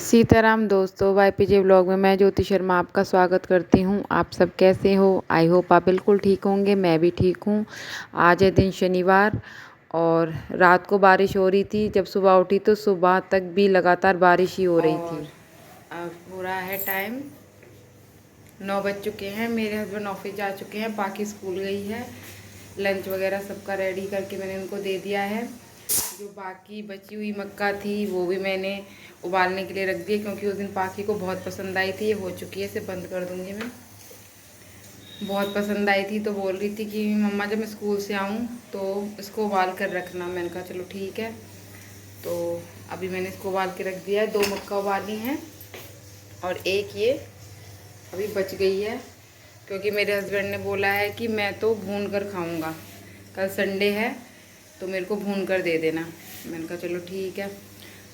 सीताराम दोस्तों, वाईपीजे व्लॉग में मैं ज्योति शर्मा आपका स्वागत करती हूँ। आप सब कैसे हो? आई होप आप बिल्कुल ठीक होंगे। मैं भी ठीक हूँ। आज है दिन शनिवार और रात को बारिश हो रही थी। जब सुबह उठी तो सुबह तक भी लगातार बारिश ही हो रही थी। अब हो रहा है टाइम 9 बज चुके हैं। मेरे हस्बैंड ऑफिस जा चुके हैं, बाकी स्कूल गई है। लंच वगैरह सबका रेडी करके मैंने उनको दे दिया है। जो बाकी बची हुई मक्का थी वो भी मैंने उबालने के लिए रख दिया, क्योंकि उस दिन पाखी को बहुत पसंद आई थी। ये हो चुकी है, इसे बंद कर दूंगी मैं। बहुत पसंद आई थी तो बोल रही थी कि मम्मा जब मैं स्कूल से आऊँ तो इसको उबाल कर रखना। मैंने कहा चलो ठीक है। तो अभी मैंने इसको उबाल के रख दिया है। 2 मक्का उबाली हैं और एक ये अभी बच गई है, क्योंकि मेरे हस्बैंड ने बोला है कि मैं तो भून कर खाऊँगा, कल संडे है तो मेरे को भून कर दे देना। मैंने कहा चलो ठीक है,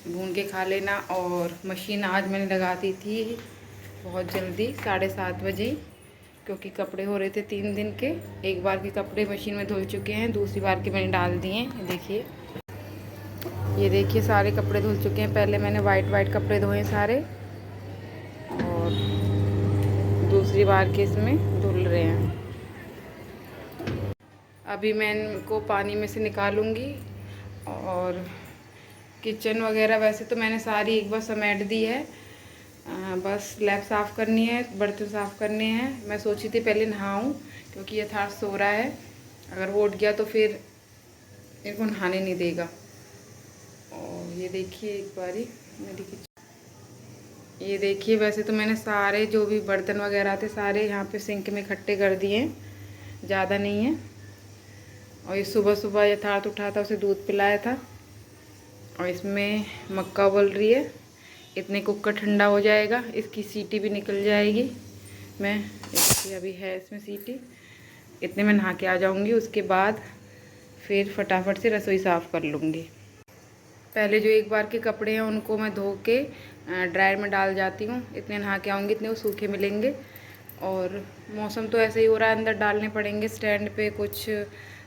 भून के खा लेना। और मशीन आज मैंने लगा दी थी बहुत जल्दी 7:30 बजे, क्योंकि कपड़े हो रहे थे 3 दिन के। एक बार के कपड़े मशीन में धुल चुके हैं, दूसरी बार के मैंने डाल दिए। देखिए, ये देखिए सारे कपड़े धुल चुके हैं। पहले मैंने वाइट कपड़े धोए सारे और दूसरी बार के इसमें धुल रहे हैं। अभी मैं इनको पानी में से निकालूंगी। और किचन वगैरह वैसे तो मैंने सारी एक बार समेट दी है। बस स्लैब साफ़ करनी है, बर्तन साफ़ करने हैं। मैं सोची थी पहले नहाऊं, क्योंकि यथार्थ सो रहा है। अगर वो उठ गया तो फिर मेरे को नहाने नहीं देगा। और ये देखिए एक बारी मेरी किचन, ये देखिए। वैसे तो मैंने सारे जो भी बर्तन वगैरह थे सारे यहाँ पे सिंक में इकट्ठे कर दिए, ज़्यादा नहीं है। और ये सुबह सुबह यथार्थ उठा था, उसे दूध पिलाया था। और इसमें मक्का उबल रही है। इतने कुकर ठंडा हो जाएगा, इसकी सीटी भी निकल जाएगी। मैं इसकी अभी है इसमें सीटी, इतने में नहा के आ जाऊंगी। उसके बाद फिर फटाफट से रसोई साफ़ कर लूँगी। पहले जो एक बार के कपड़े हैं उनको मैं धो के ड्रायर में डाल जाती हूँ। इतने नहा के आऊँगी, इतने वो सूखे मिलेंगे। और मौसम तो ऐसे ही हो रहा है, अंदर डालने पड़ेंगे स्टैंड पे, कुछ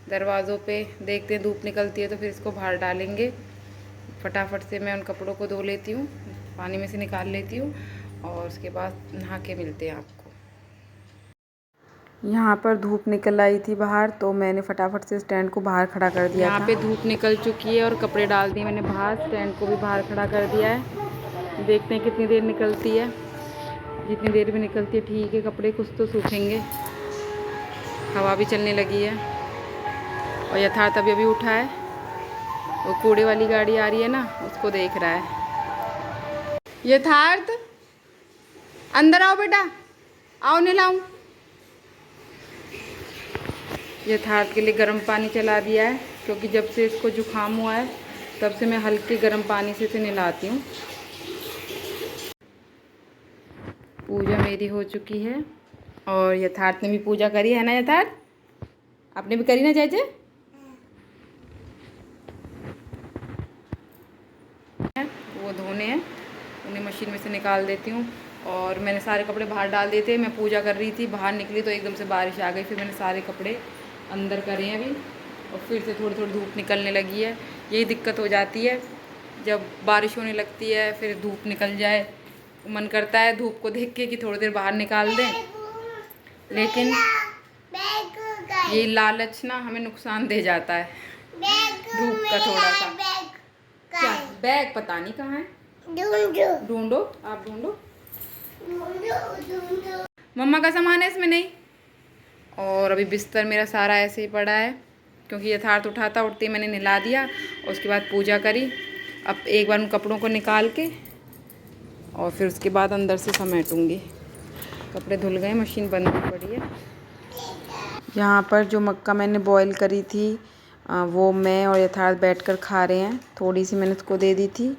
दरवाज़ों पे। देखते हैं धूप निकलती है तो फिर इसको बाहर डालेंगे। फटाफट से मैं उन कपड़ों को धो लेती हूँ, पानी में से निकाल लेती हूँ और उसके बाद नहा के मिलते हैं आपको। यहाँ पर धूप निकल आई थी बाहर, तो मैंने फटाफट से स्टैंड को बाहर खड़ा कर दिया। यहाँ पे धूप निकल चुकी है और कपड़े डाल दिए मैंने बाहर। स्टैंड को भी बाहर खड़ा कर दिया है। देखते हैं कितनी देर निकलती है। जितनी देर भी निकलती है ठीक है, कपड़े कुछ तो सूखेंगे। हवा भी चलने लगी है। और यथार्थ अभी उठा है, वो कूड़े वाली गाड़ी आ रही है ना, उसको देख रहा है। यथार्थ अंदर आओ बेटा, आओ नहलाऊं। यथार्थ के लिए गर्म पानी चला दिया है, क्योंकि जब से इसको जुकाम हुआ है तब से मैं हल्के गर्म पानी से इसे नहलाती हूँ। पूजा मेरी हो चुकी है और यथार्थ ने भी पूजा करी है ना। यथार्थ आपने भी करी ना जय जय? वो धोने हैं, उन्हें मशीन में से निकाल देती हूँ। और मैंने सारे कपड़े बाहर डाल दिए थे। मैं पूजा कर रही थी, बाहर निकली तो एकदम से बारिश आ गई। फिर मैंने सारे कपड़े अंदर करे हैं अभी, और फिर से थोड़ी थोड़ी धूप निकलने लगी है। यही दिक्कत हो जाती है जब बारिश होने लगती है, फिर धूप निकल जाए। मन करता है धूप को देख के कि थोड़ी देर बाहर निकाल दें, लेकिन ये लालच ना हमें नुकसान दे जाता है धूप का थोड़ा सा। क्या बैग पता नहीं कहाँ है, ढूंढो आप, ढूंढो। मम्मा का सामान है इसमें नहीं। और अभी बिस्तर मेरा सारा ऐसे ही पड़ा है, क्योंकि यथार्थ उठाता उठते ही मैंने नहला दिया और उसके बाद पूजा करी। अब एक बार उन कपड़ों को निकाल के और फिर उसके बाद अंदर से समेटूंगी। कपड़े धुल गए, मशीन बंद पड़ी है। यहाँ पर जो मक्का मैंने बॉईल करी थी वो मैं और यथार्थ बैठकर खा रहे हैं। थोड़ी सी मैंने उसको दे दी थी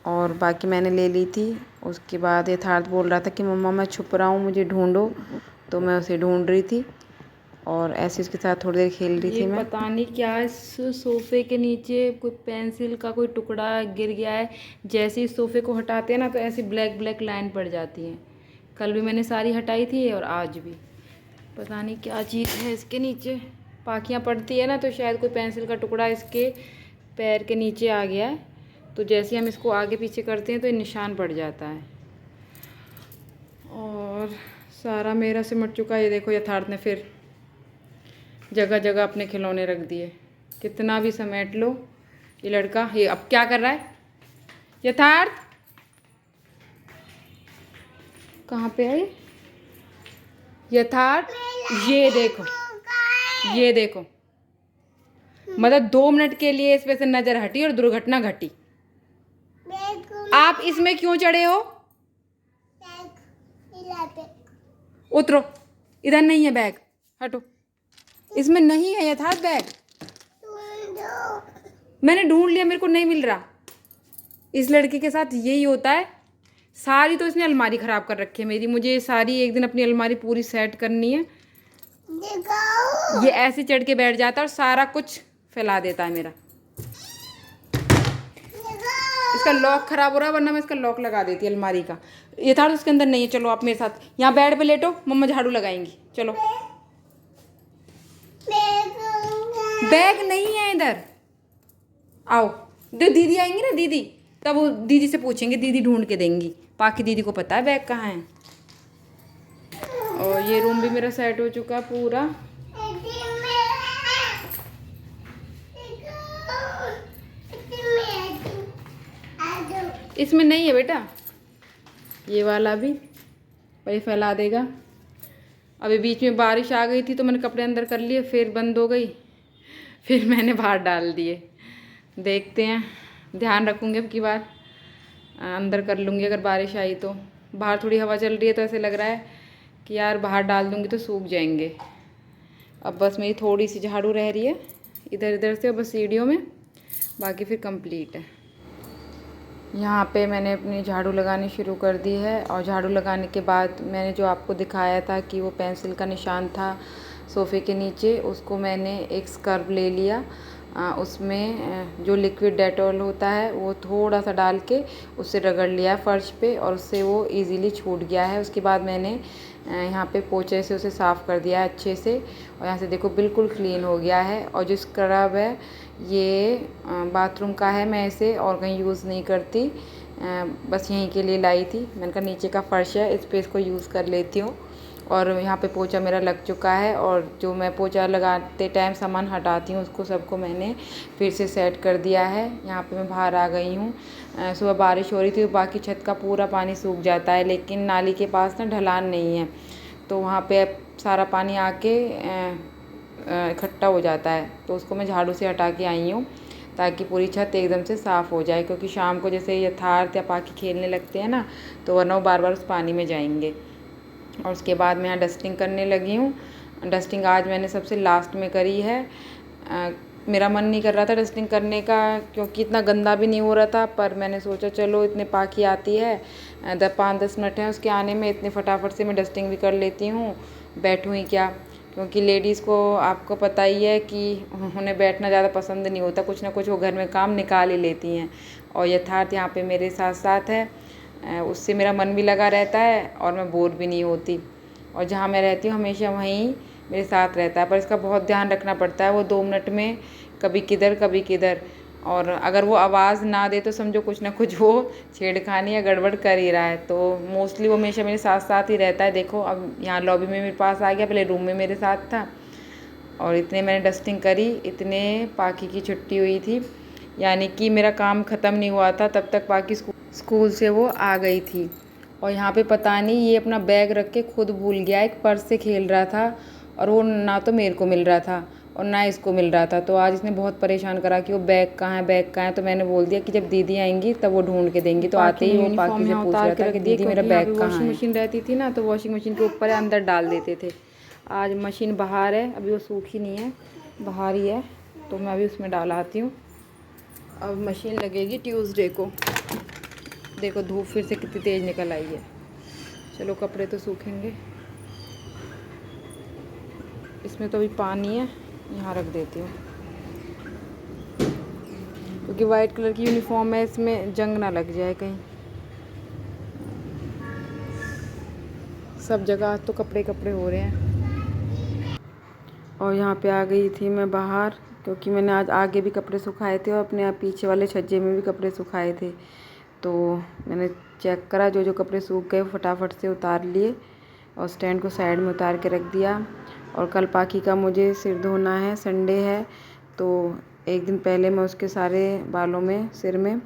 और बाकी मैंने ले ली थी। उसके बाद यथार्थ बोल रहा था कि मम्मा मैं छुप रहा हूँ, मुझे ढूंढो। तो मैं उसे ढूंढ रही थी और ऐसे उसके साथ थोड़ी देर खेल रही थी मैं। पता नहीं क्या इस सोफ़े के नीचे कोई पेंसिल का कोई टुकड़ा गिर गया है। जैसे ही सोफ़े को हटाते हैं ना तो ऐसी ब्लैक ब्लैक लाइन पड़ जाती है। कल भी मैंने सारी हटाई थी और आज भी। पता नहीं क्या चीज़ है इसके नीचे। पाखियाँ पड़ती है ना तो शायद कोई पेंसिल का टुकड़ा इसके पैर के नीचे आ गया है, तो जैसे हम इसको आगे पीछे करते हैं तो ये निशान पड़ जाता है। और सारा मेरा सिमट चुका है। ये देखो यथार्थ ने फिर जगह जगह अपने खिलौने रख दिए। कितना भी समेट लो ये लड़का। ये अब क्या कर रहा है यथार्थ? कहाँ पे है यथार्थ? ये देखो, ये देखो, मतलब 2 मिनट के लिए इस पे से नजर हटी और दुर्घटना घटी। आप इसमें क्यों चढ़े हो? उतरो, इधर नहीं है बैग, हटो। इसमें नहीं है यथार्थ बैग। मैंने ढूंढ लिया, मेरे को नहीं मिल रहा। इस लड़के के साथ यही होता है। सारी तो इसने अलमारी ख़राब कर रखी है मेरी। मुझे सारी एक दिन अपनी अलमारी पूरी सेट करनी है। ये ऐसे चढ़ के बैठ जाता है और सारा कुछ फैला देता है मेरा। इसका लॉक ख़राब हो रहा है, वरना मैं इसका लॉक लगा देती अलमारी का। ये था तो उसके अंदर नहीं है। चलो आप मेरे साथ यहाँ बेड पे लेटो, मम्मा झाड़ू लगाएंगी। चलो। बैग नहीं है इधर, आओ। दीदी आएंगी ना, दीदी, तब वो दीदी से पूछेंगे, दीदी ढूंढ के देंगी। बाकी दीदी को पता है बैग कहाँ है। और ये रूम भी मेरा सेट हो चुका पूरा। इसमें नहीं है बेटा, ये वाला भी वही फैला देगा। अभी बीच में बारिश आ गई थी तो मैंने कपड़े अंदर कर लिए, फिर बंद हो गई, फिर मैंने बाहर डाल दिए। देखते हैं, ध्यान रखूँगी अब की बार, अंदर कर लूँगी अगर बारिश आई तो। बाहर थोड़ी हवा चल रही है तो ऐसे लग रहा है कि यार बाहर डाल दूँगी तो सूख जाएंगे। अब बस मेरी थोड़ी सी झाड़ू रह रही है इधर इधर से, बस सीढ़ियों में, बाकी फिर कंप्लीट है। यहाँ पे मैंने अपनी झाड़ू लगानी शुरू कर दी है। और झाड़ू लगाने के बाद मैंने जो आपको दिखाया था कि वो पेंसिल का निशान था सोफ़े के नीचे, उसको मैंने एक स्क्रब ले लिया। उसमें जो लिक्विड डेटॉल होता है वो थोड़ा सा डाल के उससे रगड़ लिया फ़र्श पे, और उससे वो इजीली छूट गया है। उसके बाद मैंने यहाँ पे पोंछे से उसे साफ़ कर दिया है अच्छे से, और यहाँ से देखो बिल्कुल क्लीन हो गया है। और जो स्क्रब है ये बाथरूम का है, मैं इसे और कहीं यूज़ नहीं करती, बस यहीं के लिए लाई थी। मैंने कहा नीचे का फ़र्श है, इस पर इसको यूज़ कर लेती हूँ। और यहाँ पे पोंछा मेरा लग चुका है, और जो मैं पोंछा लगाते टाइम सामान हटाती हूँ उसको सबको मैंने फिर से सेट कर दिया है। यहाँ पे मैं बाहर आ गई हूँ। सुबह बारिश हो रही थी तो बाकी छत का पूरा पानी सूख जाता है, लेकिन नाली के पास ना ढलान नहीं है, तो वहाँ पे सारा पानी आके इकट्ठा हो जाता है। तो उसको मैं झाड़ू से हटा के आई हूँ ताकि पूरी छत एकदम से साफ़ हो जाए, क्योंकि शाम को जैसे यथार्थ या पाखी खेलने लगते हैं ना, तो वरना वो बार बार उस पानी में जाएंगे। और उसके बाद मैं यहाँ डस्टिंग करने लगी हूँ। डस्टिंग आज मैंने सबसे लास्ट में करी है। मेरा मन नहीं कर रहा था डस्टिंग करने का, क्योंकि इतना गंदा भी नहीं हो रहा था, पर मैंने सोचा चलो इतने पाखी आती है, 5-10 मिनट हैं उसके आने में, इतने फटाफट से मैं डस्टिंग भी कर लेती हूँ, बैठूँ ही क्या। क्योंकि लेडीज़ को आपको पता ही है कि उन्हें बैठना ज़्यादा पसंद नहीं होता, कुछ ना कुछ वो घर में काम निकाल ही लेती हैं। और यथार्थ यहाँ पे मेरे साथ साथ है, उससे मेरा मन भी लगा रहता है और मैं बोर भी नहीं होती। और जहाँ मैं रहती हूँ हमेशा वहीं मेरे साथ रहता है, पर इसका बहुत ध्यान रखना पड़ता है। वो 2 मिनट में कभी किधर कभी किधर, और अगर वो आवाज़ ना दे तो समझो कुछ ना कुछ वो छेड़खानी या गड़बड़ कर ही रहा है। तो मोस्टली वो हमेशा मेरे साथ साथ ही रहता है। देखो अब यहाँ लॉबी में मेरे पास आ गया, पहले रूम में मेरे साथ था। और इतने मैंने डस्टिंग करी, इतने पाखी की छुट्टी हुई थी, यानी कि मेरा काम ख़त्म नहीं हुआ था तब तक पाखी स्कूल से वो आ गई थी। और यहाँ पे पता नहीं ये अपना बैग रख के खुद भूल गया, एक पर्स से खेल रहा था, और वो ना तो मेरे को मिल रहा था और ना इसको मिल रहा था। तो आज इसने बहुत परेशान करा कि वो बैग कहाँ है, बैग कहाँ है। तो मैंने बोल दिया कि जब दीदी आएंगी तब वो ढूंढ के देंगी। तो आते ही वो पाखी से पूछ रहा था कि दीदी मेरा बैग कहाँ है। वॉशिंग मशीन रहती थी ना, तो वॉशिंग मशीन के ऊपर अंदर डाल देते थे। आज मशीन बाहर है, अभी वो सूखी नहीं है, बाहर ही है, तो मैं अभी उसमें डाल आती हूँ। अब मशीन लगेगी ट्यूसडे को। देखो धूप फिर से कितनी तेज़ निकल आई है। चलो कपड़े तो सूखेंगे। इसमें तो अभी पानी है, यहाँ रख देती हूँ, क्योंकि वाइट कलर की यूनिफॉर्म है, इसमें जंग ना लग जाए कहीं। सब जगह तो कपड़े कपड़े हो रहे हैं। और यहाँ पे आ गई थी मैं बाहर, क्योंकि मैंने आज आगे भी कपड़े सुखाए थे और अपने पीछे वाले छज्जे में भी कपड़े सुखाए थे। तो मैंने चेक करा, जो जो कपड़े सूख गए फटाफट से उतार लिए और स्टैंड को साइड में उतार के रख दिया। और कल पाखी का मुझे सिर धोना है, संडे है, तो एक दिन पहले मैं उसके सारे बालों में, सिर में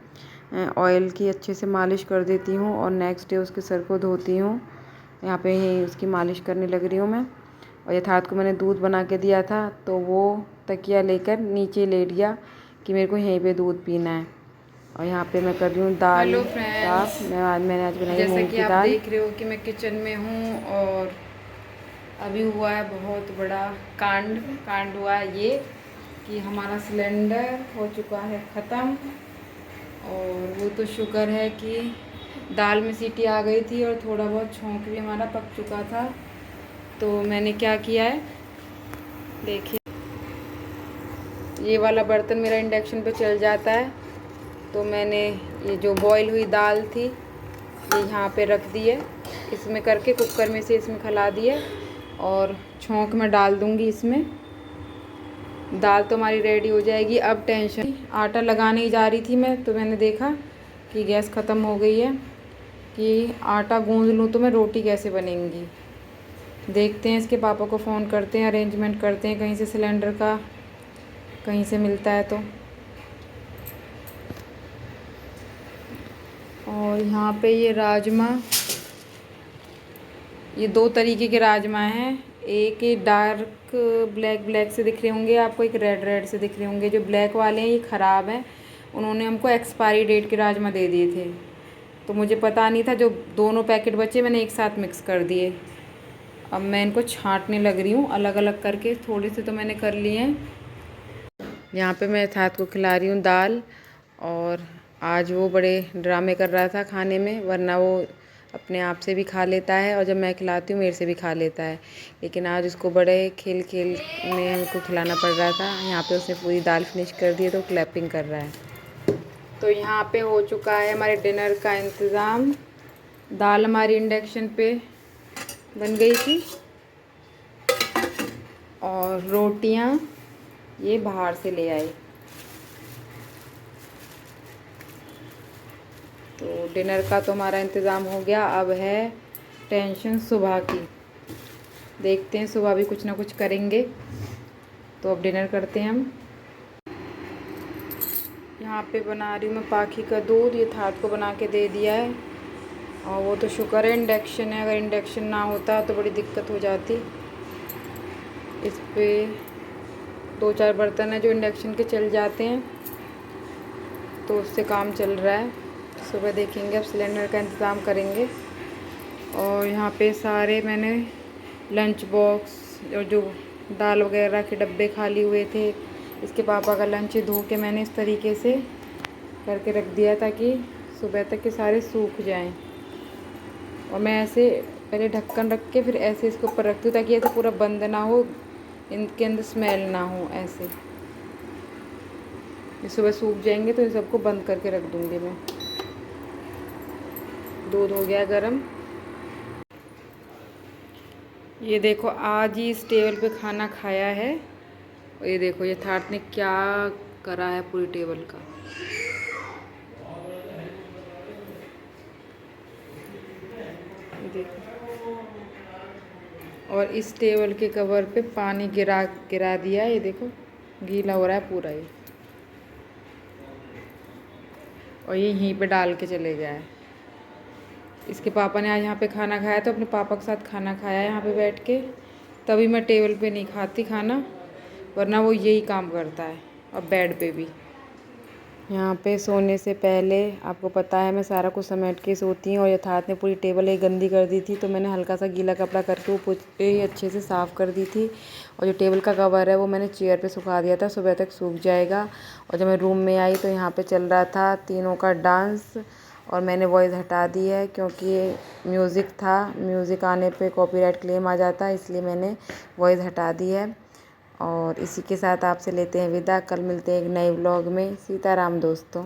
ऑयल की अच्छे से मालिश कर देती हूँ और नेक्स्ट डे उसके सर को धोती हूँ। यहाँ पे ही उसकी मालिश करने लग रही हूँ मैं। और यथार्थ को मैंने दूध बना के दिया था, तो वो तकिया लेकर नीचे लेट गया कि मेरे को यहीं पे दूध पीना है। और यहाँ पे मैं कर रही हूँ दाल। हेलो फ्रेंड्स, मैंने आज बनाई जैसा मूंग कि की आप दाल। देख रहे हो कि मैं किचन में हूँ और अभी हुआ है बहुत बड़ा कांड हुआ है ये कि हमारा सिलेंडर हो चुका है ख़त्म। और वो तो शुक्र है कि दाल में सीटी आ गई थी और थोड़ा बहुत छौंक भी हमारा पक चुका था। तो मैंने क्या किया है, देखिए, ये वाला बर्तन मेरा इंडक्शन पे चल जाता है, तो मैंने ये जो बॉईल हुई दाल थी ये यहाँ पे रख दी है, इसमें करके कुकर में से इसमें खिला दी है और छौंक में डाल दूँगी इसमें। दाल तो हमारी रेडी हो जाएगी। अब टेंशन, आटा लगाने ही जा रही थी मैं, तो मैंने देखा कि गैस ख़त्म हो गई है, कि आटा गूँध लूँ तो मैं रोटी कैसे बनेंगी। देखते हैं, इसके पापा को फ़ोन करते हैं, अरेंजमेंट करते हैं कहीं से सिलेंडर का, कहीं से मिलता है तो। और यहाँ पे ये राजमा, ये 2 तरीके के राजमा हैं। एक ये डार्क ब्लैक से दिख रहे होंगे आपको, एक रेड से दिख रहे होंगे। जो ब्लैक वाले हैं ये ख़राब हैं, उन्होंने हमको एक्सपायरी डेट के राजमा दे दिए थे, तो मुझे पता नहीं था। जो दोनों पैकेट बचे मैंने एक साथ मिक्स कर दिए। अब मैं इनको छांटने लग रही हूँ अलग अलग करके, थोड़े से तो मैंने कर लिए हैं। यहाँ पे मैं यथार्थ को खिला रही हूँ दाल। और आज वो बड़े ड्रामे कर रहा था खाने में, वरना वो अपने आप से भी खा लेता है और जब मैं खिलाती हूँ मेरे से भी खा लेता है, लेकिन आज उसको बड़े खेल में हमको खिलाना पड़ रहा था। यहाँ पे उसने पूरी दाल फिनिश कर दी है तो क्लैपिंग कर रहा है। तो यहाँ पे हो चुका है हमारे डिनर का इंतज़ाम। दाल हमारी इंडक्शन पे बन गई थी और रोटियाँ ये बाहर से ले आए। तो डिनर का तो हमारा इंतज़ाम हो गया। अब है टेंशन सुबह की, देखते हैं सुबह भी कुछ ना कुछ करेंगे। तो अब डिनर करते हैं हम। यहाँ पे बना रही हूँ मैं पाखी का दूध, ये थात को बना के दे दिया है। और वो तो शुक्र है इंडक्शन है, अगर इंडक्शन ना होता तो बड़ी दिक्कत हो जाती। इस पे 2-4 बर्तन हैं जो इंडक्शन के चल जाते हैं, तो उससे काम चल रहा है। सुबह देखेंगे, अब सिलेंडर का इंतज़ाम करेंगे। और यहाँ पे सारे मैंने लंच बॉक्स और जो दाल वगैरह के डब्बे खाली हुए थे, इसके पापा का लंच धो के मैंने इस तरीके से करके रख दिया ताकि सुबह तक के सारे सूख जाएं। और मैं ऐसे पहले ढक्कन रख के फिर ऐसे इसके ऊपर रखती हूँ ताकि ऐसे पूरा बंद ना हो, इनके अंदर स्मेल ना हो। ऐसे ये सुबह सूख जाएंगे तो इन सबको बंद करके रख दूँगी मैं। दूध हो गया गरम। ये देखो आज ही इस टेबल पे खाना खाया है। और ये देखो ये थाट ने क्या करा है पूरी टेबल का। ये देखो, और इस टेबल के कवर पे पानी गिरा दिया है। ये देखो गीला हो रहा है पूरा ये, और ये यहीं पे डाल के चले गया है। इसके पापा ने आज यहाँ पे खाना खाया, तो अपने पापा के साथ खाना खाया यहाँ पे बैठ के। तभी मैं टेबल पे नहीं खाती खाना, वरना वो यही काम करता है। और बेड पे भी। यहाँ पे सोने से पहले आपको पता है मैं सारा कुछ समेट के सोती हूँ। और यथार्थ ने पूरी टेबल एक गंदी कर दी थी, तो मैंने हल्का सा गीला कपड़ा करके वो पूरी अच्छे से साफ़ कर दी थी। और जो टेबल का कवर है वो मैंने चेयर पे सुखा दिया था, सुबह तक सूख जाएगा। और जब मैं रूम में आई तो यहाँ पे चल रहा था तीनों का डांस, और मैंने वॉइस हटा दी है क्योंकि ये म्यूज़िक था, म्यूज़िक आने पे कॉपीराइट क्लेम आ जाता है, इसलिए मैंने वॉइस हटा दी है। और इसी के साथ आपसे लेते हैं विदा। कल मिलते हैं एक नए व्लॉग में। सीताराम दोस्तों।